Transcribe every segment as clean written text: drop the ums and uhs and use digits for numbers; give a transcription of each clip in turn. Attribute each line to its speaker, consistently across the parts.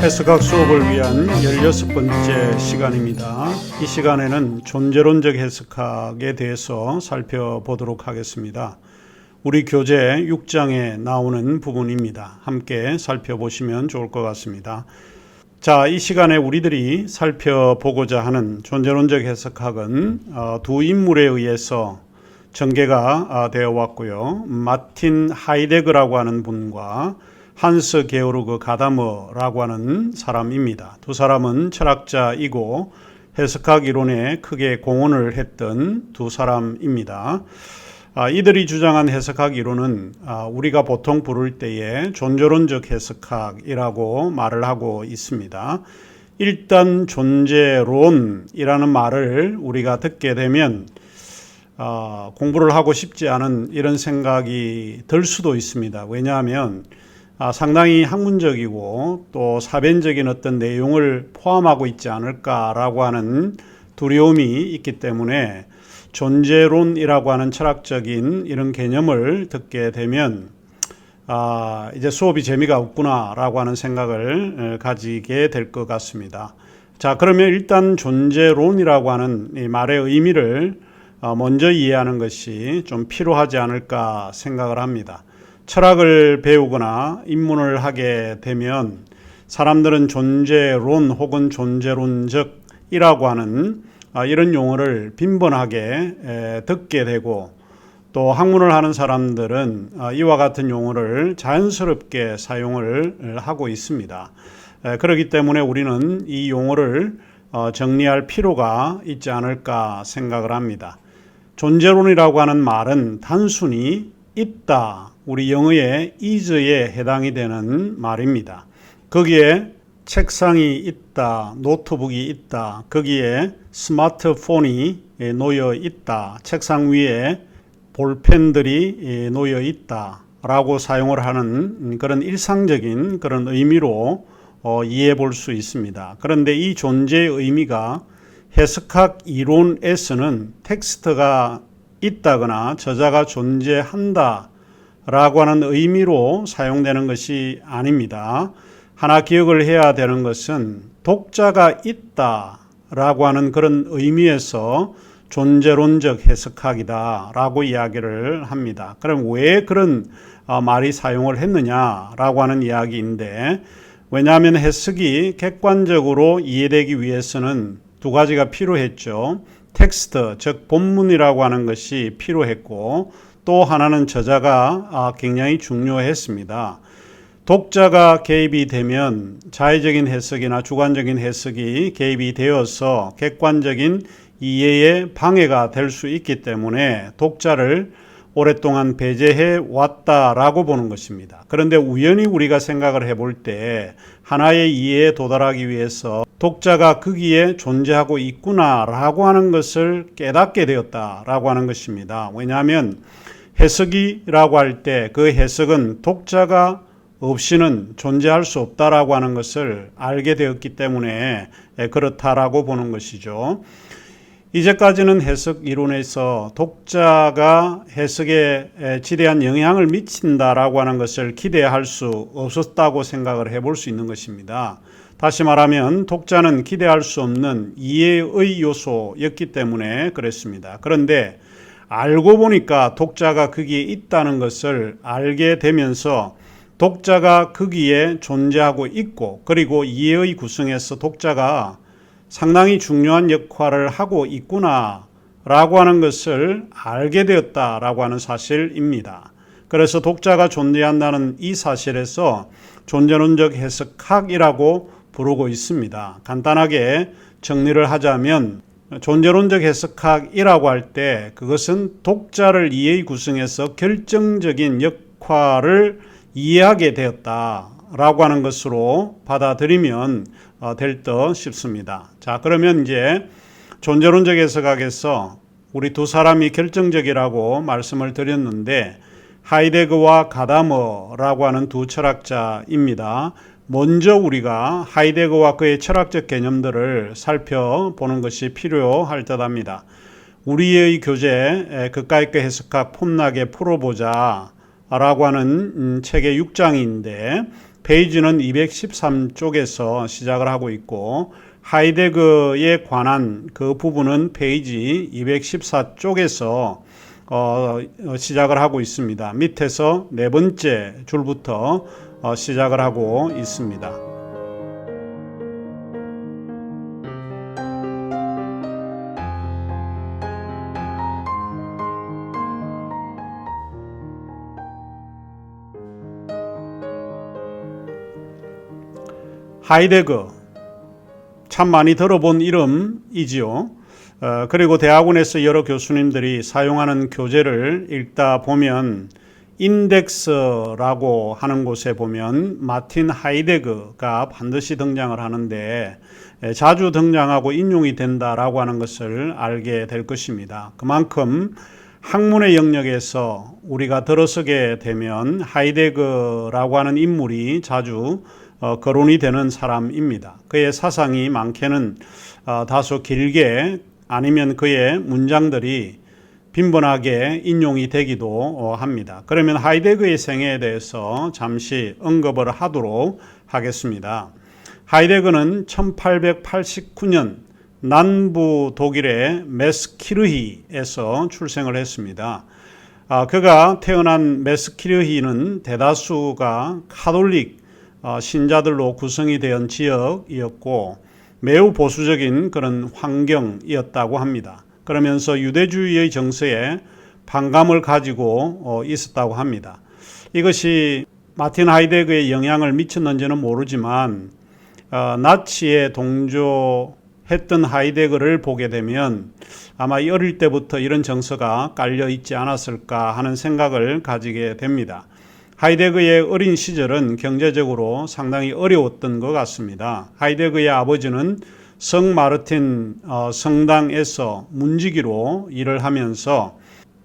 Speaker 1: 해석학 수업을 위한 16번째 시간입니다. 이 시간에는 존재론적 해석학에 대해서 살펴보도록 하겠습니다. 우리 교재 6장에 나오는 부분입니다. 함께 살펴보시면 좋을 것 같습니다. 자, 이 시간에 우리들이 살펴보고자 하는 존재론적 해석학은 두 인물에 의해서 전개가 되어 왔고요. 마틴 하이데거라고 하는 분과 한스 게오르그 가다머라고 하는 사람입니다. 두 사람은 철학자이고 해석학 이론에 크게 공헌을 했던 두 사람입니다. 이들이 주장한 해석학 이론은 우리가 보통 부를 때에 존재론적 해석학이라고 말을 하고 있습니다. 일단 존재론이라는 말을 우리가 듣게 되면 공부를 하고 싶지 않은 이런 생각이 들 수도 있습니다. 왜냐하면 상당히 학문적이고 또 사변적인 어떤 내용을 포함하고 있지 않을까라고 하는 두려움이 있기 때문에 존재론이라고 하는 철학적인 이런 개념을 듣게 되면 이제 수업이 재미가 없구나라고 하는 생각을 가지게 될 것 같습니다. 자, 그러면 일단 존재론이라고 하는 이 말의 의미를 먼저 이해하는 것이 좀 필요하지 않을까 생각을 합니다. 철학을 배우거나 입문을 하게 되면 사람들은 존재론 혹은 존재론적이라고 하는 이런 용어를 빈번하게 듣게 되고 또 학문을 하는 사람들은 이와 같은 용어를 자연스럽게 사용을 하고 있습니다. 그렇기 때문에 우리는 이 용어를 정리할 필요가 있지 않을까 생각을 합니다. 존재론이라고 하는 말은 단순히 있다, 우리 영어의 is에 해당이 되는 말입니다. 거기에 책상이 있다, 노트북이 있다, 거기에 스마트폰이 놓여 있다, 책상 위에 볼펜들이 놓여 있다 라고 사용을 하는 그런 일상적인 그런 의미로 이해해 볼 수 있습니다. 그런데 이 존재의 의미가 해석학 이론에서는 텍스트가 있다거나 저자가 존재한다 라고 하는 의미로 사용되는 것이 아닙니다. 하나 기억을 해야 되는 것은 독자가 있다 라고 하는 그런 의미에서 존재론적 해석학이다 라고 이야기를 합니다. 그럼 왜 그런 말이 사용을 했느냐 라고 하는 이야기인데, 왜냐하면 해석이 객관적으로 이해되기 위해서는 두 가지가 필요했죠. 텍스트, 즉 본문이라고 하는 것이 필요했고, 또 하나는 저자가 굉장히 중요했습니다. 독자가 개입이 되면 자의적인 해석이나 주관적인 해석이 개입이 되어서 객관적인 이해에 방해가 될 수 있기 때문에 독자를 오랫동안 배제해 왔다라고 보는 것입니다. 그런데 우연히 우리가 생각을 해볼 때 하나의 이해에 도달하기 위해서 독자가 거기에 존재하고 있구나라고 하는 것을 깨닫게 되었다라고 하는 것입니다. 왜냐하면 해석이라고 할 때 그 해석은 독자가 없이는 존재할 수 없다라고 하는 것을 알게 되었기 때문에 그렇다라고 보는 것이죠. 이제까지는 해석 이론에서 독자가 해석에 지대한 영향을 미친다라고 하는 것을 기대할 수 없었다고 생각을 해볼 수 있는 것입니다. 다시 말하면 독자는 기대할 수 없는 이해의 요소였기 때문에 그랬습니다. 그런데 알고 보니까 독자가 거기에 있다는 것을 알게 되면서 독자가 거기에 존재하고 있고, 그리고 이해의 구성에서 독자가 상당히 중요한 역할을 하고 있구나 라고 하는 것을 알게 되었다라고 하는 사실입니다. 그래서 독자가 존재한다는 이 사실에서 존재론적 해석학이라고 부르고 있습니다. 간단하게 정리를 하자면 존재론적 해석학이라고 할 때 그것은 독자를 이해의 구성에서 결정적인 역할을 이해하게 되었다라고 하는 것으로 받아들이면 될 듯 싶습니다. 자, 그러면 이제 존재론적 해석학에서 우리 두 사람이 결정적이라고 말씀을 드렸는데 하이데거와 가다머라고 하는 두 철학자입니다. 먼저 우리가 하이데거와 그의 철학적 개념들을 살펴보는 것이 필요할 듯합니다. 우리의 교재 그까 있게 해석학 폼나게 풀어보자 라고 하는 책의 6장인데 페이지는 213쪽에서 시작을 하고 있고 하이데거에 관한 그 부분은 페이지 214쪽에서 시작을 하고 있습니다. 밑에서 네 번째 줄부터 시작을 하고 있습니다. 하이데거, 참 많이 들어본 이름이지요. 그리고 대학원에서 여러 교수님들이 사용하는 교재를 읽다 보면 인덱스라고 하는 곳에 보면 마틴 하이데거가 반드시 등장을 하는데 자주 등장하고 인용이 된다라고 하는 것을 알게 될 것입니다. 그만큼 학문의 영역에서 우리가 들어서게 되면 하이데거라고 하는 인물이 자주 거론이 되는 사람입니다. 그의 사상이 많게는 다소 길게 아니면 그의 문장들이 빈번하게 인용이 되기도 합니다. 그러면 하이데거의 생애에 대해서 잠시 언급을 하도록 하겠습니다. 하이데거는 1889년 남부 독일의 메스키르히에서 출생을 했습니다. 그가 태어난 메스키르히는 대다수가 카톨릭 신자들로 구성이 된 지역이었고 매우 보수적인 그런 환경이었다고 합니다. 그러면서 유대주의의 정서에 반감을 가지고 있었다고 합니다. 이것이 마틴 하이데거에 영향을 미쳤는지는 모르지만 나치에 동조했던 하이데거를 보게 되면 아마 어릴 때부터 이런 정서가 깔려 있지 않았을까 하는 생각을 가지게 됩니다. 하이데거의 어린 시절은 경제적으로 상당히 어려웠던 것 같습니다. 하이데거의 아버지는 성 마르틴 성당에서 문지기로 일을 하면서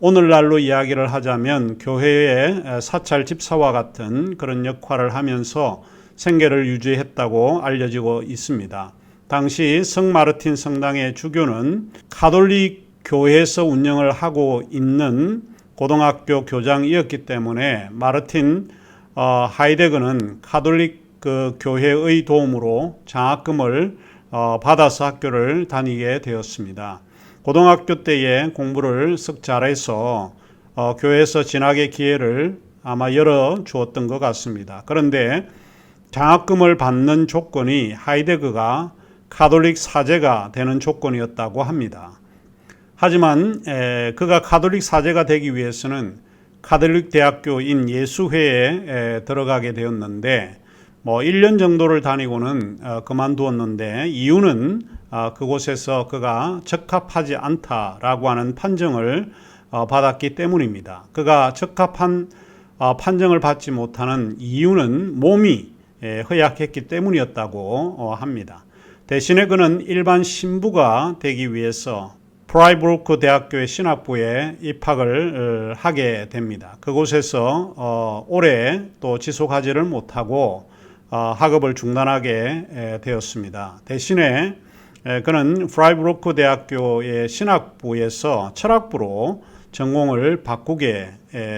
Speaker 1: 오늘날로 이야기를 하자면 교회의 사찰 집사와 같은 그런 역할을 하면서 생계를 유지했다고 알려지고 있습니다. 당시 성 마르틴 성당의 주교는 카톨릭 교회에서 운영을 하고 있는 고등학교 교장이었기 때문에 마르틴 하이데거는 카톨릭 그 교회의 도움으로 장학금을 받아서 학교를 다니게 되었습니다. 고등학교 때에 공부를 썩 잘해서 교회에서 진학의 기회를 아마 열어 주었던 것 같습니다. 그런데 장학금을 받는 조건이 하이데거가 카톨릭 사제가 되는 조건이었다고 합니다. 하지만 그가 카톨릭 사제가 되기 위해서는 카톨릭 대학교인 예수회에 들어가게 되었는데 1년 정도를 다니고는 그만두었는데 이유는 그곳에서 그가 적합하지 않다라고 하는 판정을 받았기 때문입니다. 그가 적합한 판정을 받지 못하는 이유는 몸이 허약했기 때문이었다고 합니다. 대신에 그는 일반 신부가 되기 위해서 프라이부르크 대학교의 신학부에 입학을 하게 됩니다. 그곳에서 오래 또 지속하지를 못하고 학업을 중단하게 되었습니다. 대신에 그는 프라이부르크 대학교의 신학부에서 철학부로 전공을 바꾸게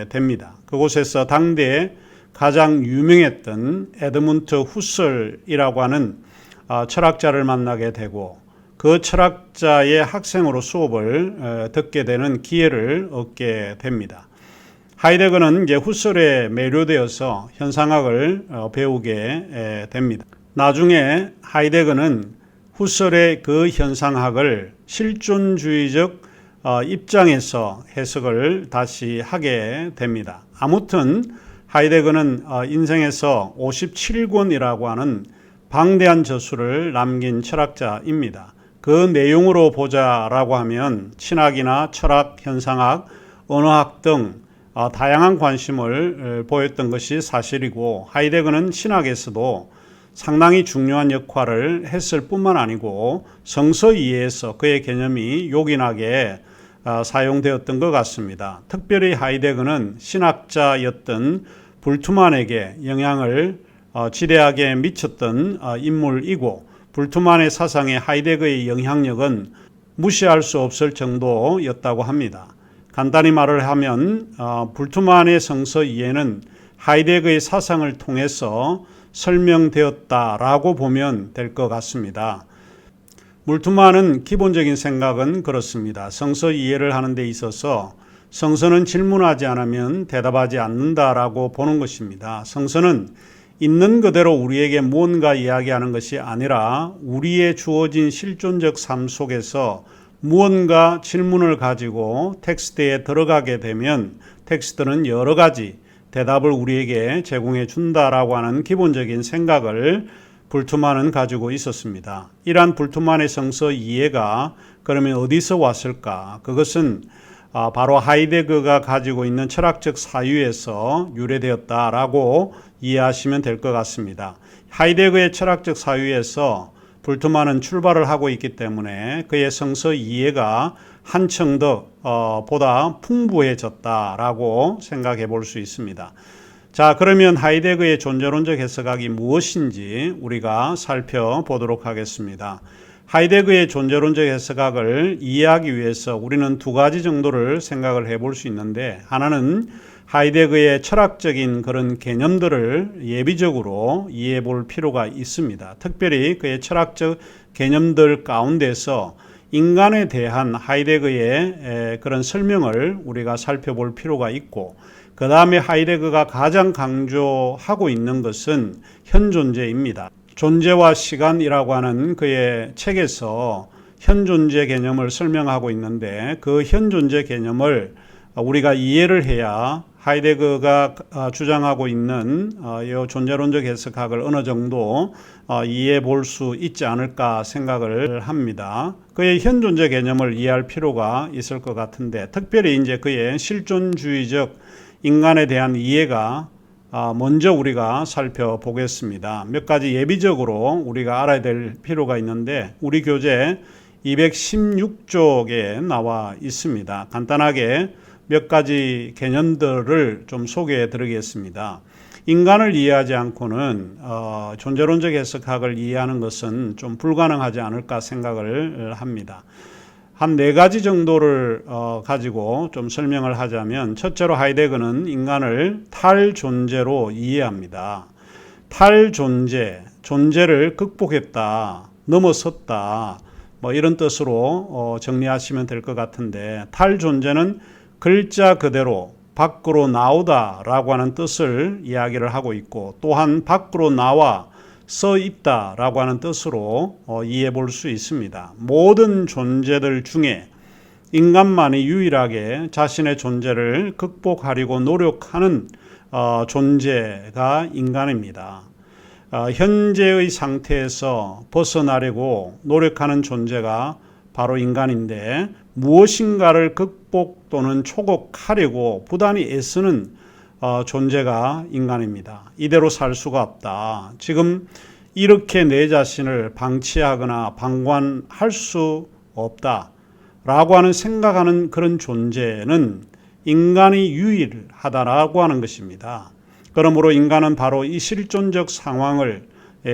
Speaker 1: 됩니다. 그곳에서 당대에 가장 유명했던 에드문트 후설이라고 하는 철학자를 만나게 되고 그 철학자의 학생으로 수업을 듣게 되는 기회를 얻게 됩니다. 하이데거는 이제 후설에 매료되어서 현상학을 배우게 됩니다. 나중에 하이데거는 후설의 그 현상학을 실존주의적 입장에서 해석을 다시 하게 됩니다. 아무튼 하이데거는 인생에서 57권이라고 하는 방대한 저수를 남긴 철학자입니다. 그 내용으로 보자라고 하면 신학이나 철학, 현상학, 언어학 등 다양한 관심을 보였던 것이 사실이고 하이데거는 신학에서도 상당히 중요한 역할을 했을 뿐만 아니고 성서 이해에서 그의 개념이 요긴하게 사용되었던 것 같습니다. 특별히 하이데거는 신학자였던 불트만에게 영향을 지대하게 미쳤던 인물이고 불트만의 사상에 하이데거의 영향력은 무시할 수 없을 정도였다고 합니다. 간단히 말을 하면 불트만의 성서 이해는 하이데거의 사상을 통해서 설명되었다라고 보면 될 것 같습니다. 물투마는 기본적인 생각은 그렇습니다. 성서 이해를 하는 데 있어서 성서는 질문하지 않으면 대답하지 않는다라고 보는 것입니다. 성서는 있는 그대로 우리에게 무언가 이야기하는 것이 아니라 우리의 주어진 실존적 삶 속에서 무언가 질문을 가지고 텍스트에 들어가게 되면 텍스트는 여러 가지 대답을 우리에게 제공해 준다라고 하는 기본적인 생각을 불투만은 가지고 있었습니다. 이러한 불투만의 성서 이해가 그러면 어디서 왔을까? 그것은 바로 하이데거가 가지고 있는 철학적 사유에서 유래되었다라고 이해하시면 될 것 같습니다. 하이데거의 철학적 사유에서 불투만은 출발을 하고 있기 때문에 그의 성서 이해가 한층 더 보다 풍부해졌다라고 생각해 볼 수 있습니다. 자, 그러면 하이데거의 존재론적 해석학이 무엇인지 우리가 살펴보도록 하겠습니다. 하이데거의 존재론적 해석학을 이해하기 위해서 우리는 두 가지 정도를 생각을 해볼 수 있는데, 하나는 하이데거의 철학적인 그런 개념들을 예비적으로 이해해 볼 필요가 있습니다. 특별히 그의 철학적 개념들 가운데서 인간에 대한 하이데거의 그런 설명을 우리가 살펴볼 필요가 있고, 그 다음에 하이데거가 가장 강조하고 있는 것은 현존재입니다. 존재와 시간이라고 하는 그의 책에서 현존재 개념을 설명하고 있는데, 그 현존재 개념을 우리가 이해를 해야 하이데거가 주장하고 있는 이 존재론적 해석학을 어느 정도 이해해 볼 수 있지 않을까 생각을 합니다. 그의 현존재 개념을 이해할 필요가 있을 것 같은데, 특별히 이제 그의 실존주의적 인간에 대한 이해가 먼저 우리가 살펴보겠습니다. 몇 가지 예비적으로 우리가 알아야 될 필요가 있는데, 우리 교재 216쪽에 나와 있습니다. 간단하게 몇 가지 개념들을 좀 소개해 드리겠습니다. 인간을 이해하지 않고는 존재론적 해석학을 이해하는 것은 좀 불가능하지 않을까 생각을 합니다. 한 네 가지 정도를 가지고 좀 설명을 하자면, 첫째로 하이데거는 인간을 탈존재로 이해합니다. 탈존재, 존재를 극복했다, 넘어섰다, 뭐 이런 뜻으로 정리하시면 될 것 같은데, 탈존재는 글자 그대로 밖으로 나오다라고 하는 뜻을 이야기를 하고 있고, 또한 밖으로 나와 서 있다라고 하는 뜻으로 이해해 볼 수 있습니다. 모든 존재들 중에 인간만이 유일하게 자신의 존재를 극복하려고 노력하는 존재가 인간입니다. 현재의 상태에서 벗어나려고 노력하는 존재가 바로 인간인데, 무엇인가를 극복 또는 초곡하려고 부단히 애쓰는 존재가 인간입니다. 이대로 살 수가 없다. 지금 이렇게 내 자신을 방치하거나 방관할 수 없다 라고 하는 생각하는 그런 존재는 인간이 유일하다라고 하는 것입니다. 그러므로 인간은 바로 이 실존적 상황을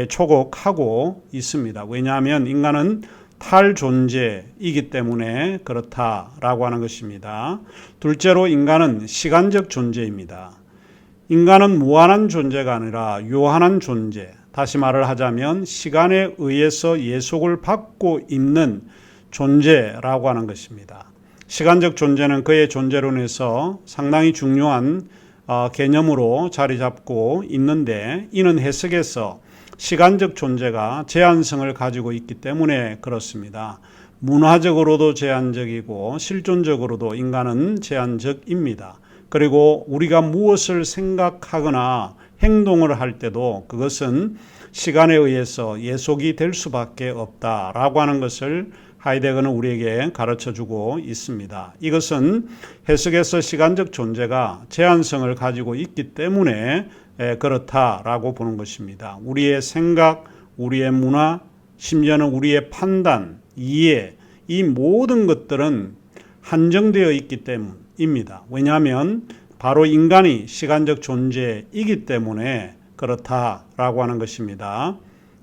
Speaker 1: 초곡하고 있습니다. 왜냐하면 인간은 탈존재이기 때문에 그렇다라고 하는 것입니다. 둘째로 인간은 시간적 존재입니다. 인간은 무한한 존재가 아니라 요한한 존재, 다시 말을 하자면 시간에 의해서 예속을 받고 있는 존재라고 하는 것입니다. 시간적 존재는 그의 존재론에서 상당히 중요한 개념으로 자리 잡고 있는데, 이는 해석에서 시간적 존재가 제한성을 가지고 있기 때문에 그렇습니다. 문화적으로도 제한적이고 실존적으로도 인간은 제한적입니다. 그리고 우리가 무엇을 생각하거나 행동을 할 때도 그것은 시간에 의해서 예속이 될 수밖에 없다라고 하는 것을 하이데거는 우리에게 가르쳐주고 있습니다. 이것은 해석에서 시간적 존재가 제한성을 가지고 있기 때문에 그렇다라고 보는 것입니다. 우리의 생각, 우리의 문화, 심지어는 우리의 판단, 이해, 이 모든 것들은 한정되어 있기 때문입니다. 왜냐하면 바로 인간이 시간적 존재이기 때문에 그렇다라고 하는 것입니다.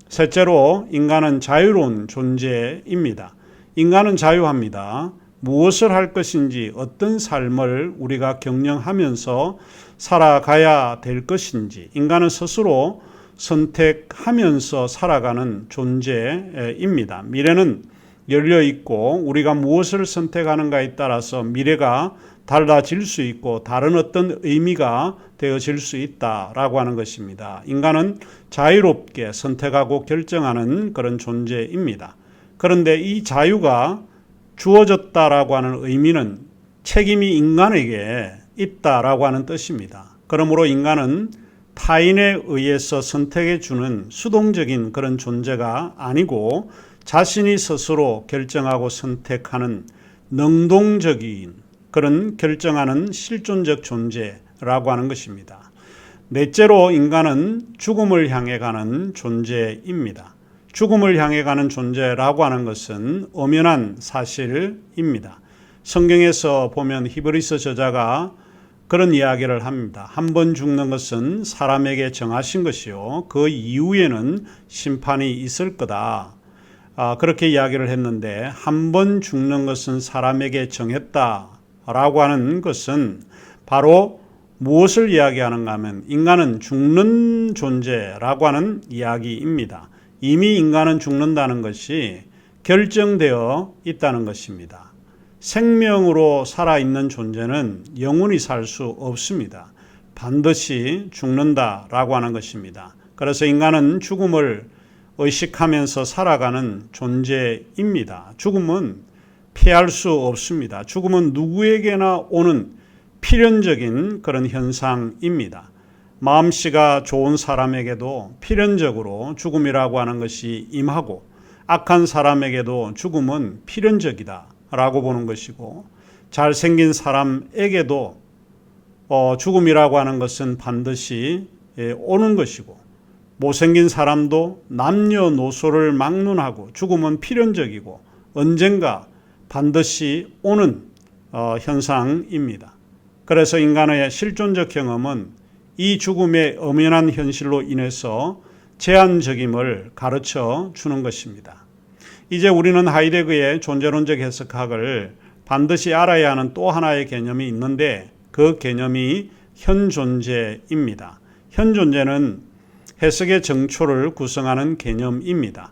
Speaker 1: 셋째로 인간은 자유로운 존재입니다. 인간은 자유합니다. 무엇을 할 것인지, 어떤 삶을 우리가 경영하면서 살아가야 될 것인지 인간은 스스로 선택하면서 살아가는 존재입니다. 미래는 열려 있고 우리가 무엇을 선택하는가에 따라서 미래가 달라질 수 있고 다른 어떤 의미가 되어질 수 있다라고 하는 것입니다. 인간은 자유롭게 선택하고 결정하는 그런 존재입니다. 그런데 이 자유가 주어졌다라고 하는 의미는 책임이 인간에게 있다라고 하는 뜻입니다. 그러므로 인간은 타인에 의해서 선택해 주는 수동적인 그런 존재가 아니고 자신이 스스로 결정하고 선택하는 능동적인 그런 결정하는 실존적 존재라고 하는 것입니다. 넷째로 인간은 죽음을 향해 가는 존재입니다. 죽음을 향해 가는 존재라고 하는 것은 엄연한 사실입니다. 성경에서 보면 히브리서 저자가 그런 이야기를 합니다. 한 번 죽는 것은 사람에게 정하신 것이요 그 이후에는 심판이 있을 거다. 그렇게 이야기를 했는데 한 번 죽는 것은 사람에게 정했다라고 하는 것은 바로 무엇을 이야기하는가 하면 인간은 죽는 존재라고 하는 이야기입니다. 이미 인간은 죽는다는 것이 결정되어 있다는 것입니다. 생명으로 살아있는 존재는 영원히 살 수 없습니다. 반드시 죽는다라고 하는 것입니다. 그래서 인간은 죽음을 의식하면서 살아가는 존재입니다. 죽음은 피할 수 없습니다. 죽음은 누구에게나 오는 필연적인 그런 현상입니다. 마음씨가 좋은 사람에게도 필연적으로 죽음이라고 하는 것이 임하고 악한 사람에게도 죽음은 필연적이다 라고 보는 것이고 잘생긴 사람에게도 죽음이라고 하는 것은 반드시 오는 것이고 못생긴 사람도 남녀노소를 막론하고 죽음은 필연적이고 언젠가 반드시 오는 현상입니다. 그래서 인간의 실존적 경험은 이 죽음의 엄연한 현실로 인해서 제한적임을 가르쳐 주는 것입니다. 이제 우리는 하이데거의 존재론적 해석학을 반드시 알아야 하는 또 하나의 개념이 있는데 그 개념이 현존재입니다. 현존재는 해석의 정초를 구성하는 개념입니다.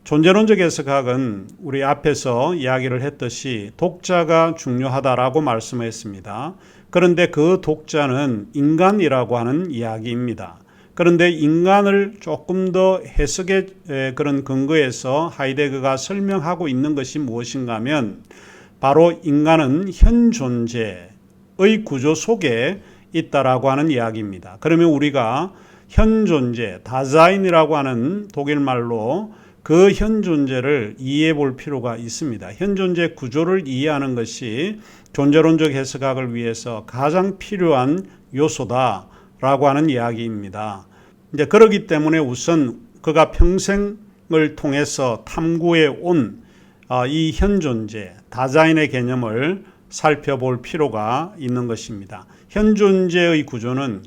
Speaker 1: 존재론적 해석학은 우리 앞에서 이야기를 했듯이 독자가 중요하다라고 말씀했습니다. 그런데 그 독자는 인간이라고 하는 이야기입니다. 그런데 인간을 조금 더 해석의 그런 근거에서 하이데거가 설명하고 있는 것이 무엇인가 하면 바로 인간은 현존재의 구조 속에 있다라고 하는 이야기입니다. 그러면 우리가 현존재, 다자인이라고 하는 독일말로 그 현존재를 이해해 볼 필요가 있습니다. 현존재 구조를 이해하는 것이 존재론적 해석학을 위해서 가장 필요한 요소다라고 하는 이야기입니다. 이제 그러기 때문에 우선 그가 평생을 통해서 탐구해 온 이 현존재, 다자인의 개념을 살펴볼 필요가 있는 것입니다. 현존재의 구조는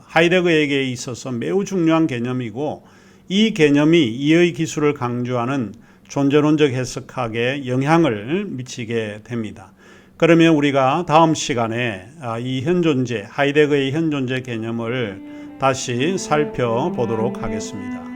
Speaker 1: 하이데거에게 있어서 매우 중요한 개념이고 이 개념이 이의 기술을 강조하는 존재론적 해석학에 영향을 미치게 됩니다. 그러면 우리가 다음 시간에 이 현존재, 하이데거의 현존재 개념을 다시 살펴보도록 하겠습니다.